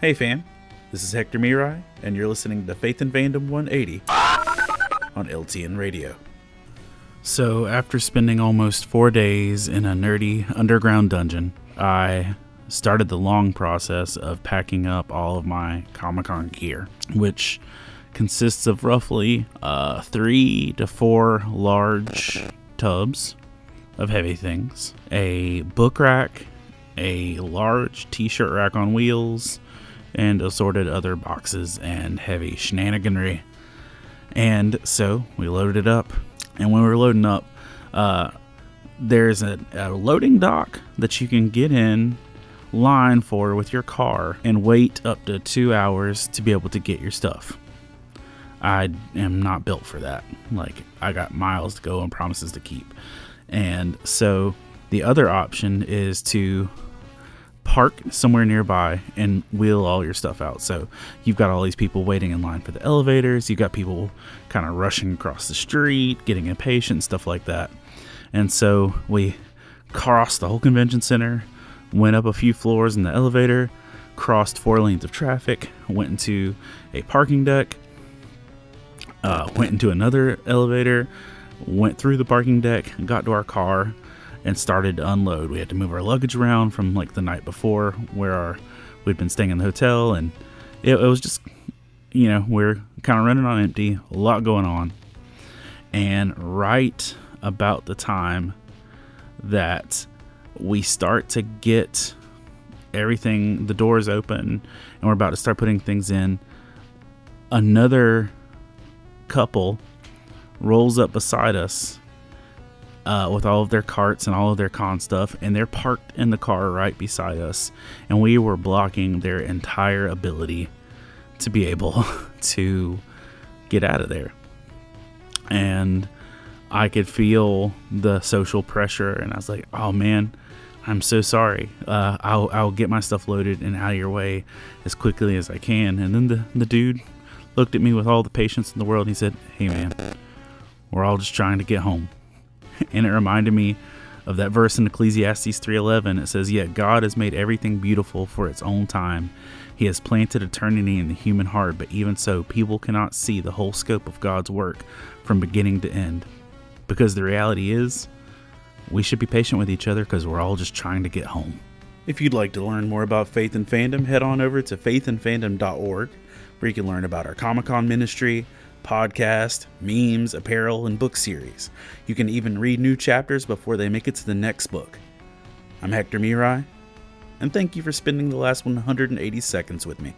Hey fam, this is Hector Miray, and you're listening to Faith and Fandom 180 on LTN Radio. So after spending almost 4 days in a nerdy underground dungeon, I started the long process of packing up all of my Comic-Con gear, which consists of roughly 3 to 4 large tubs of heavy things, a book rack, a large t-shirt rack on wheels, and assorted other boxes and heavy shenaniganry. And so we loaded it up. And when we were loading up, there's a loading dock that you can get in line for with your car and wait up to 2 hours to be able to get your stuff. I am not built for that. Like, I got miles to go and promises to keep. And so the other option is to park somewhere nearby and wheel all your stuff out. So you've got all these people waiting in line for the elevators. You've got people kind of rushing across the street, getting impatient, stuff like that. And so we crossed the whole convention center, went up a few floors in the elevator, crossed 4 lanes of traffic, went into a parking deck, went into another elevator, went through the parking deck, got to our car, and started to unload. We had to move our luggage around from like the night before where we'd been staying in the hotel, and it was just, we're kind of running on empty, a lot going on. And right about the time that we start to get everything, the doors open, and we're about to start putting things in, another couple rolls up beside us with all of their carts and all of their con stuff, and they're parked in the car right beside us, and we were blocking their entire ability to be able to get out of there. And I could feel the social pressure, and I was like, oh man, I'm so sorry. I'll get my stuff loaded and out of your way as quickly as I can. And then the dude looked at me with all the patience in the world, and he said, hey man, we're all just trying to get home. And it reminded me of that verse in Ecclesiastes 3:11. It says, yet God has made everything beautiful for its own time. He has planted eternity in the human heart, but even so, people cannot see the whole scope of God's work from beginning to end. Because the reality is, we should be patient with each other because we're all just trying to get home. If you'd like to learn more about Faith and Fandom, head on over to faithandfandom.org, where you can learn about our Comic-Con ministry, podcast, memes, apparel, and book series. You can even read new chapters before they make it to the next book. I'm Hector Miray, and thank you for spending the last 180 seconds with me.